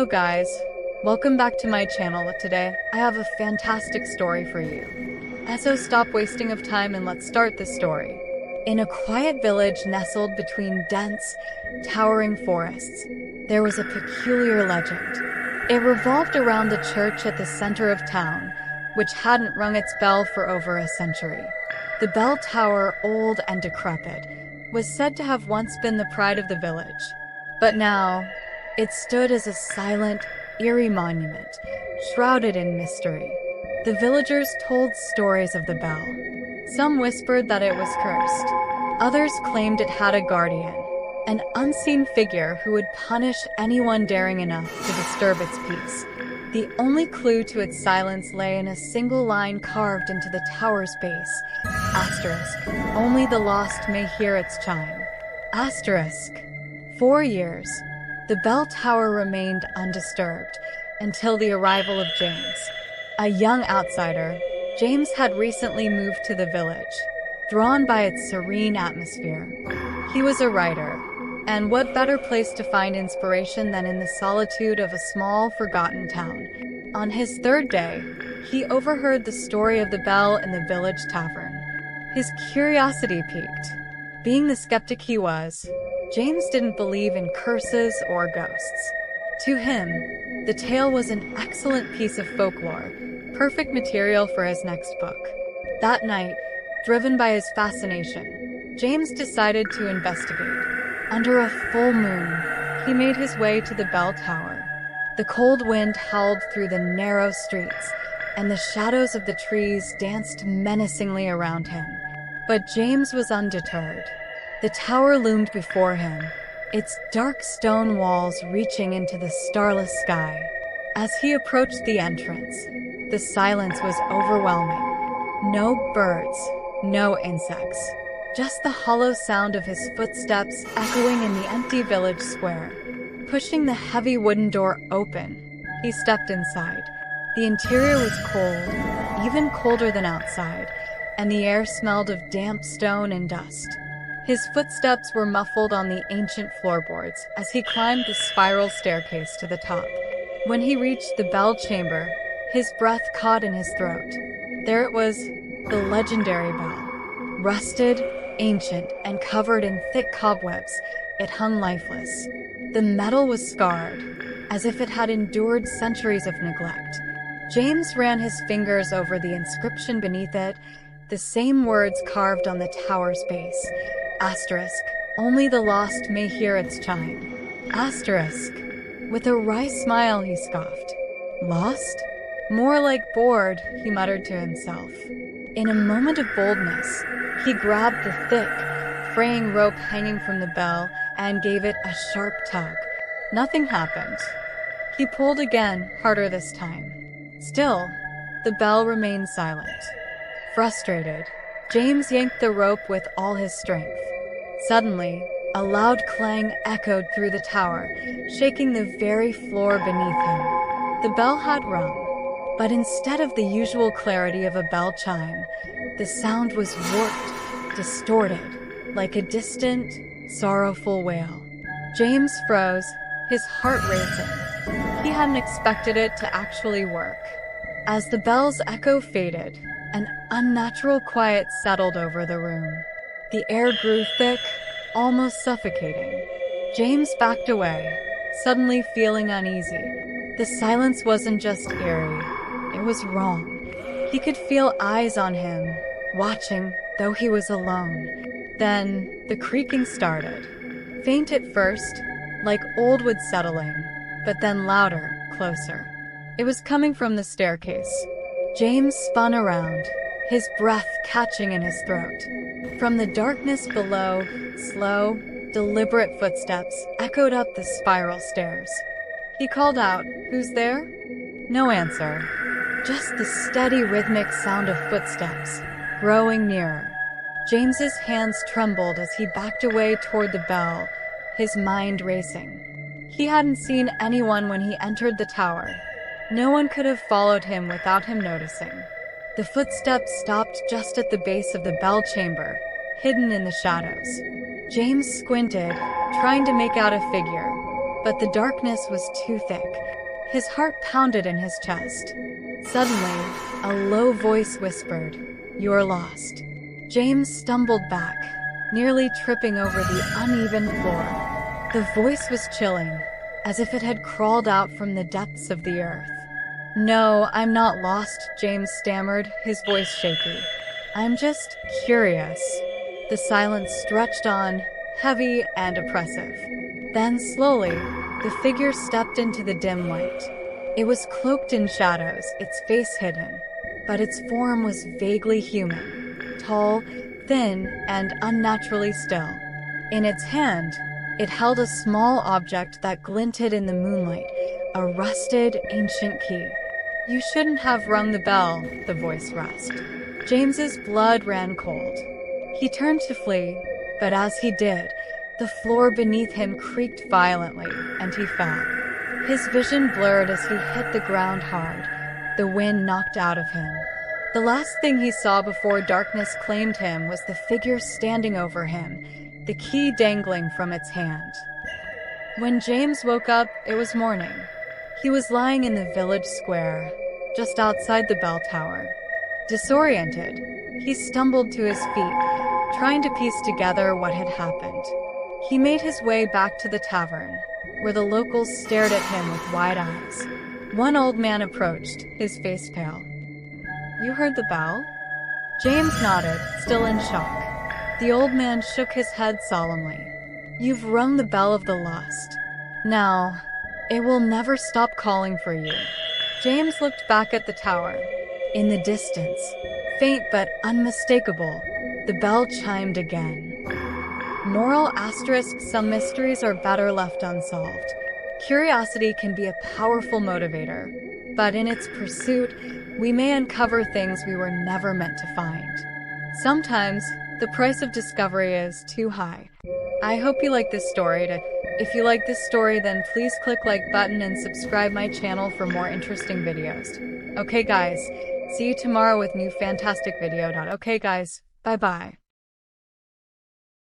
Hello guys, welcome back to my channel. Today I have a fantastic story for you. So stop wasting of time and let's start the story. In a quiet village nestled between dense, towering forests, there was a peculiar legend. It revolved around the church at the center of town, which hadn't rung its bell for over a century. The bell tower, old and decrepit, was said to have once been the pride of the village. But now, it stood as a silent, eerie monument, shrouded in mystery. The villagers told stories of the bell. Some whispered that it was cursed. Others claimed it had a guardian, an unseen figure who would punish anyone daring enough to disturb its peace. The only clue to its silence lay in a single line carved into the tower's base. Asterisk, only the lost may hear its chime. Asterisk. 4 years, the bell tower remained undisturbed until the arrival of James. A young outsider, James had recently moved to the village, drawn by its serene atmosphere. He was a writer, and what better place to find inspiration than in the solitude of a small, forgotten town? On his third day, he overheard the story of the bell in the village tavern. His curiosity piqued. Being the skeptic he was, James didn't believe in curses or ghosts. To him, the tale was an excellent piece of folklore, perfect material for his next book. That night, driven by his fascination, James decided to investigate. Under a full moon, he made his way to the bell tower. The cold wind howled through the narrow streets, and the shadows of the trees danced menacingly around him. But James was undeterred. The tower loomed before him, its dark stone walls reaching into the starless sky. As he approached the entrance, the silence was overwhelming. No birds, no insects, just the hollow sound of his footsteps echoing in the empty village square. Pushing the heavy wooden door open, he stepped inside. The interior was cold, even colder than outside, and the air smelled of damp stone and dust. His footsteps were muffled on the ancient floorboards as he climbed the spiral staircase to the top. When he reached the bell chamber, his breath caught in his throat. There it was, the legendary bell. Rusted, ancient, and covered in thick cobwebs, it hung lifeless. The metal was scarred, as if it had endured centuries of neglect. James ran his fingers over the inscription beneath it, the same words carved on the tower's base. Asterisk, only the lost may hear its chime. Asterisk. With a wry smile, he scoffed. Lost? More like bored, he muttered to himself. In a moment of boldness, he grabbed the thick, fraying rope hanging from the bell and gave it a sharp tug. Nothing happened. He pulled again, harder this time. Still, the bell remained silent. Frustrated, James yanked the rope with all his strength. Suddenly, a loud clang echoed through the tower, shaking the very floor beneath him. The bell had rung, but instead of the usual clarity of a bell chime, the sound was warped, distorted, like a distant, sorrowful wail. James froze, his heart racing. He hadn't expected it to actually work. As the bell's echo faded, an unnatural quiet settled over the room. The air grew thick, almost suffocating. James backed away, suddenly feeling uneasy. The silence wasn't just eerie, it was wrong. He could feel eyes on him, watching, though he was alone. Then, the creaking started. Faint at first, like old wood settling, but then louder, closer. It was coming from the staircase. James spun around, his breath catching in his throat. From the darkness below, slow, deliberate footsteps echoed up the spiral stairs. He called out, "Who's there?" No answer. Just the steady rhythmic sound of footsteps, growing nearer. James's hands trembled as he backed away toward the bell, his mind racing. He hadn't seen anyone when he entered the tower. No one could have followed him without him noticing. The footsteps stopped just at the base of the bell chamber, hidden in the shadows. James squinted, trying to make out a figure. but the darkness was too thick. His heart pounded in his chest. Suddenly, a low voice whispered, "You're lost." James stumbled back, nearly tripping over the uneven floor. The voice was chilling, as if it had crawled out from the depths of the earth. "No, I'm not lost," James stammered, his voice shaky. "I'm just curious." The silence stretched on, heavy and oppressive. Then, slowly, the figure stepped into the dim light. It was cloaked in shadows, its face hidden, but its form was vaguely human, tall, thin, and unnaturally still. In its hand, it held a small object that glinted in the moonlight, a rusted, ancient key. "You shouldn't have rung the bell," the voice rasped. James's blood ran cold. He turned to flee, but as he did, the floor beneath him creaked violently, and he fell. His vision blurred as he hit the ground hard, the wind knocked out of him. The last thing he saw before darkness claimed him was the figure standing over him, the key dangling from its hand. When James woke up, it was morning. He was lying in the village square, just outside the bell tower. Disoriented, he stumbled to his feet, trying to piece together what had happened. He made his way back to the tavern, where the locals stared at him with wide eyes. One old man approached, his face pale. "You heard the bell?" James nodded, still in shock. The old man shook his head solemnly. "You've rung the bell of the lost. Now, it will never stop calling for you." James looked back at the tower. In the distance, faint but unmistakable, the bell chimed again. Moral asterisk: some mysteries are better left unsolved. Curiosity can be a powerful motivator, but in its pursuit, we may uncover things we were never meant to find. Sometimes, the price of discovery is too high. I hope you like this story. If you like this story, then please click like button and subscribe my channel for more interesting videos. Okay guys, see you tomorrow with new fantastic video. Okay guys, bye bye.